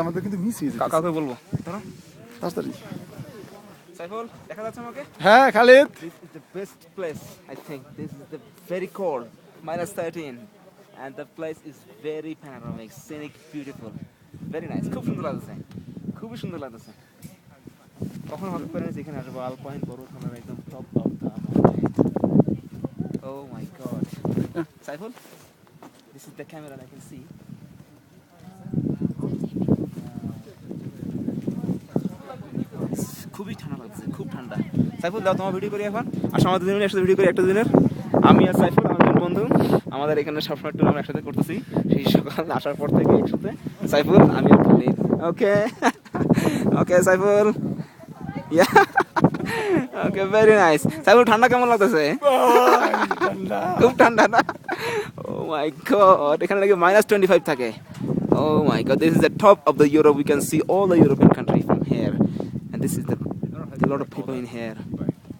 আমাদের কিন্তু মিস হয়ে যাচ্ছে। কাকাকে বলবো তাড়াতাড়ি। সাইফুল দেখা যাচ্ছে আমাকে? হ্যাঁ Khalid, This is the best place, I think. This is the very cold, -13, and the place is very panoramic, scenic, beautiful, very nice. খুব সুন্দর লাগছে, খুবই সুন্দর লাগছে। কখন হঠাৎ করে যেখানে আসবো আলপাইন পর্বতমালার একদম top of the mountain. Oh my God, Saiful, this is the camera I can see. খুবই ঠান্ডা লাগছে, খুব ঠান্ডা। সাইফুল দাও তোমার ভিডিও করি এখন। আসলে আমাদের দুজনে একসাথে ভিডিও করি একটা দিনের। আমি আর সাইফুল আমার দুজন বন্ধু, আমাদের এখানে সবসময় ট্যুর আমরা একসাথে করতেছি। সেই সকাল আসার পর থেকে একসাথে সাইফুল আমি আর খালিদ। ওকে ওকে সাইফুল, ইয়া ওকে, ভেরি নাইস। সাইফুল ঠান্ডা কেমন লাগতেছে? খুব ঠান্ডা না? ও মাই গড, এখানে নাকি -25 থাকে। Oh my God, this is the top of the Europe. We can see all the European countries from here, and this is a lot of people in here.